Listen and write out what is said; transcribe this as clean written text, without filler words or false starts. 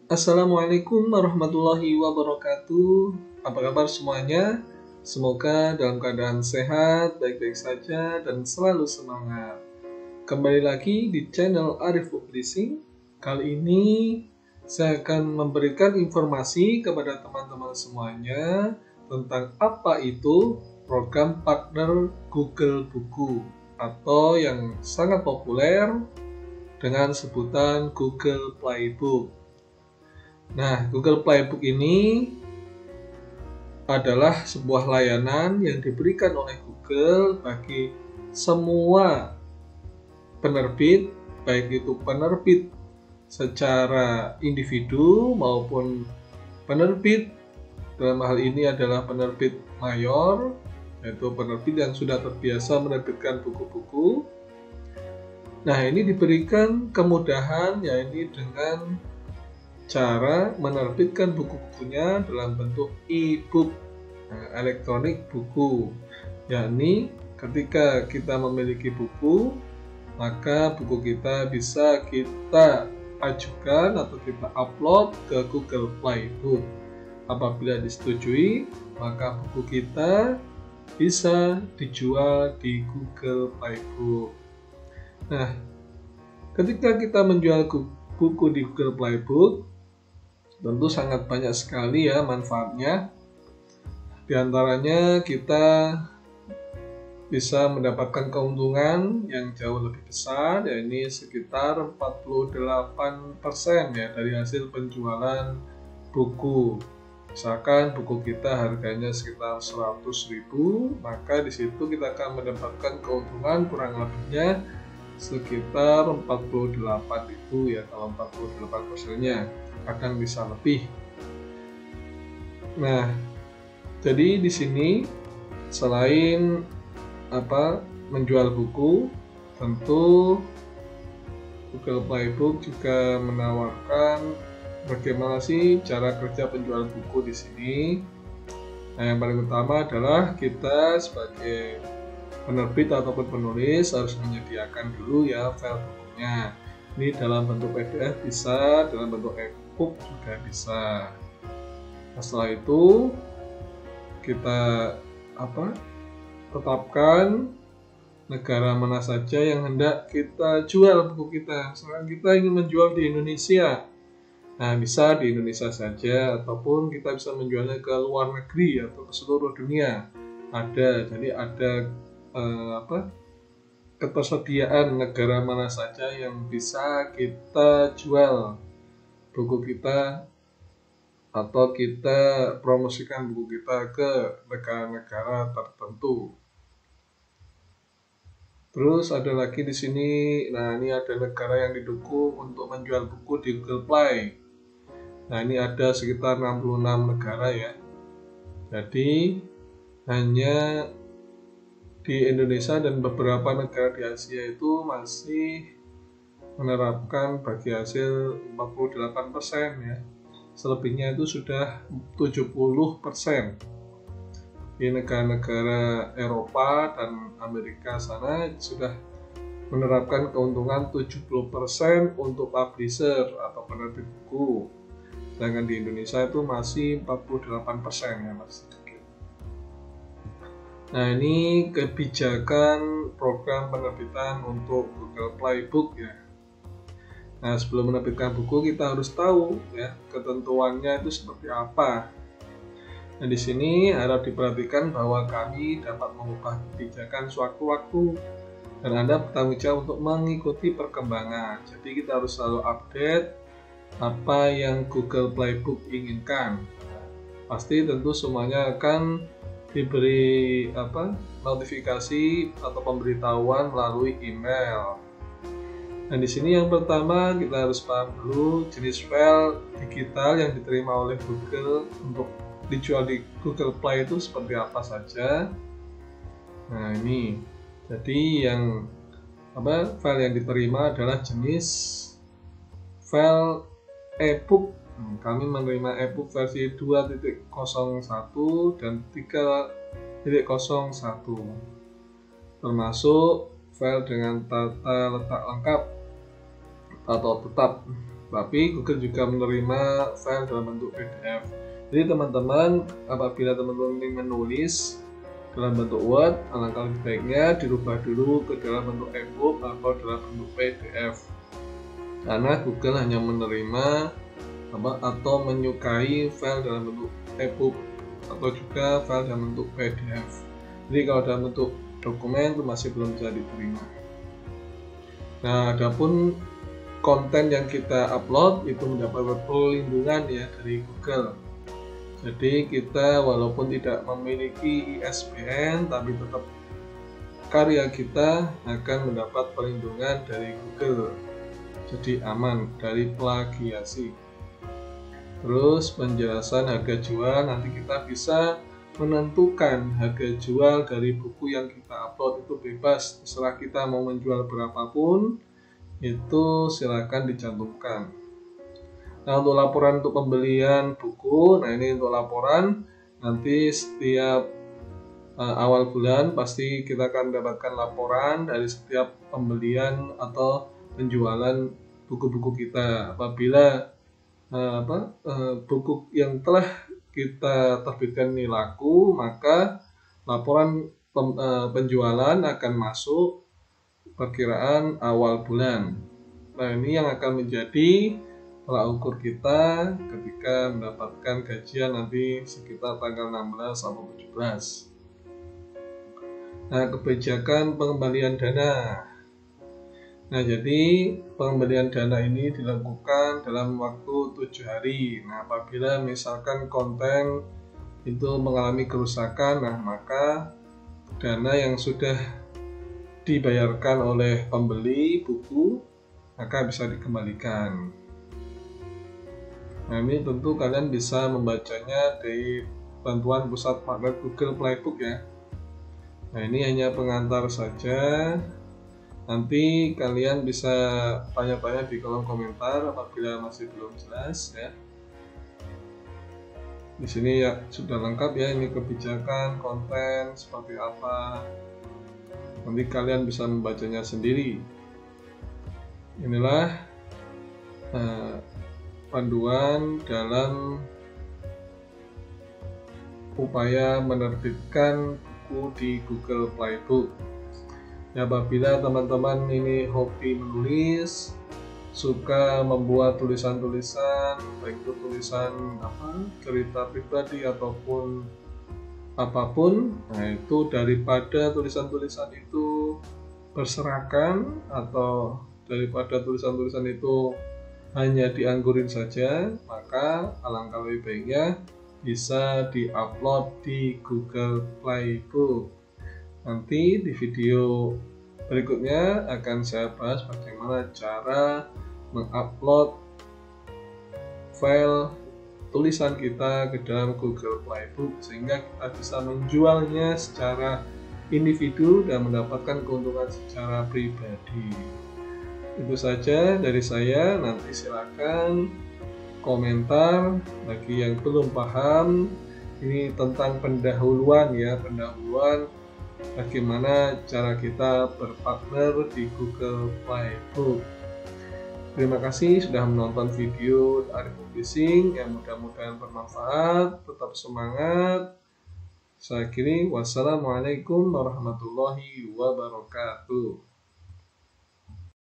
Assalamualaikum warahmatullahi wabarakatuh. Apa kabar semuanya? Semoga dalam keadaan sehat, baik-baik saja, dan selalu semangat. Kembali lagi di channel Arif Publishing. Kali ini saya akan memberikan informasi kepada teman-teman semuanya tentang apa itu program partner Google Buku atau yang sangat populer dengan sebutan Google Playbook. Nah, Google Playbook ini adalah sebuah layanan yang diberikan oleh Google bagi semua penerbit, baik itu penerbit secara individu maupun penerbit dalam hal ini adalah penerbit mayor, yaitu penerbit yang sudah terbiasa menerbitkan buku-buku. Nah, ini diberikan kemudahan, yaitu dengan cara menerbitkan buku-bukunya dalam bentuk e-book, elektronik buku, yakni ketika kita memiliki buku, maka buku kita bisa kita ajukan atau kita upload ke Google Playbook. Apabila disetujui, maka buku kita bisa dijual di Google Playbook. Nah, ketika kita menjual buku di Google Playbook, tentu sangat banyak sekali ya manfaatnya. Di antaranya kita bisa mendapatkan keuntungan yang jauh lebih besar, yaitu sekitar 48% ya dari hasil penjualan buku. Misalkan buku kita harganya sekitar 100.000, maka di situ kita akan mendapatkan keuntungan kurang lebihnya sekitar 48.000 ya, kalau 48%-nya akan bisa lebih. Nah, jadi di sini selain menjual buku, tentu Google Playbook juga menawarkan bagaimana sih cara kerja penjual buku di sini. Nah, yang paling utama adalah kita sebagai penerbit ataupun penulis harus menyediakan dulu ya file bukunya. Ini dalam bentuk PDF bisa, dalam bentuk e-book juga bisa. Nah, setelah itu kita tetapkan negara mana saja yang hendak kita jual buku kita. Misalkan kita ingin menjual di Indonesia, nah bisa di Indonesia saja, ataupun kita bisa menjualnya ke luar negeri atau ke seluruh dunia. Jadi ada ketersediaan negara mana saja yang bisa kita jual buku kita atau kita promosikan buku kita ke negara-negara tertentu. Terus ada lagi di sini, nah ini ada negara yang didukung untuk menjual buku di Google Play. Nah, ini ada sekitar 66 negara ya. Jadi hanya di Indonesia dan beberapa negara di Asia itu masih menerapkan bagi hasil 48% ya. Selebihnya itu sudah 70%. Di negara-negara Eropa dan Amerika sana sudah menerapkan keuntungan 70% untuk publisher atau penerbit buku. Sedangkan di Indonesia itu masih 48% ya, masih sedikit. Nah, ini kebijakan program penerbitan untuk Google Playbook ya. Nah, sebelum menerbitkan buku kita harus tahu ya ketentuannya itu seperti apa. Nah, di sini harap diperhatikan bahwa kami dapat mengubah kebijakan sewaktu-waktu dan Anda bertanggung jawab untuk mengikuti perkembangan. Jadi kita harus selalu update apa yang Google Playbook inginkan. Pasti tentu semuanya akan diberi notifikasi atau pemberitahuan melalui email. Nah, di sini yang pertama kita harus paham dulu jenis file digital yang diterima oleh Google untuk dijual di Google Play itu seperti apa saja. Nah, ini jadi yang file yang diterima adalah jenis file e-book. Kami menerima e-book versi 2.01 dan 3.01 termasuk file dengan tata letak lengkap atau tetap. tapi Google juga menerima file dalam bentuk PDF. Jadi teman-teman, apabila teman-teman ingin menulis dalam bentuk Word, alangkah lebih baiknya dirubah dulu ke dalam bentuk e-book atau dalam bentuk PDF, karena Google hanya menerima atau menyukai file dalam bentuk e-book atau juga file dalam bentuk PDF. Jadi kalau dalam bentuk dokumen itu masih belum bisa diterima. Nah, adapun konten yang kita upload itu mendapat perlindungan ya dari Google. Jadi kita walaupun tidak memiliki ISBN, tapi tetap karya kita akan mendapat perlindungan dari Google. Jadi aman dari plagiasi. Terus penjelasan harga jual, nanti kita bisa menentukan harga jual dari buku yang kita upload itu bebas. Setelah kita mau menjual berapapun, itu silakan dicantumkan. Nah, untuk laporan untuk pembelian buku, nah ini untuk laporan nanti setiap awal bulan pasti kita akan mendapatkan laporan dari setiap pembelian atau penjualan buku-buku kita. Apabila buku yang telah kita terbitkan ini laku, maka laporan penjualan akan masuk perkiraan awal bulan. Nah, ini yang akan menjadi tolak ukur kita ketika mendapatkan gajian nanti sekitar tanggal 16 sampai 17. Nah, kebijakan pengembalian dana. Nah, jadi pengembalian dana ini dilakukan dalam waktu 7 hari. Nah, apabila misalkan konten itu mengalami kerusakan, nah maka dana yang sudah dibayarkan oleh pembeli buku maka bisa dikembalikan. Nah, ini tentu kalian bisa membacanya dari bantuan pusat magnet Google Playbook ya. Nah, ini hanya pengantar saja. Nanti kalian bisa tanya-tanya di kolom komentar apabila masih belum jelas ya. Di sini ya sudah lengkap ya, ini kebijakan konten seperti apa. Nanti kalian bisa membacanya sendiri. Inilah panduan dalam upaya menerbitkan buku di Google Playbook. Ya, apabila teman-teman ini hobi menulis, suka membuat tulisan-tulisan, baik itu tulisan cerita pribadi ataupun apapun, nah itu daripada tulisan-tulisan itu berserakan atau daripada tulisan-tulisan itu hanya dianggurin saja, maka alangkah lebih baiknya bisa diupload di Google Playbook. Nanti di video berikutnya akan saya bahas bagaimana cara mengupload file tulisan kita ke dalam Google Playbook sehingga kita bisa menjualnya secara individu dan mendapatkan keuntungan secara pribadi. Itu saja dari saya. Nanti silakan komentar bagi yang belum paham. Ini tentang pendahuluan ya, pendahuluan bagaimana cara kita berpartner di Google Playbook. Terima kasih sudah menonton video Arif Publishing yang mudah-mudahan bermanfaat. Tetap semangat. Saya akhiri, wassalamualaikum warahmatullahi wabarakatuh.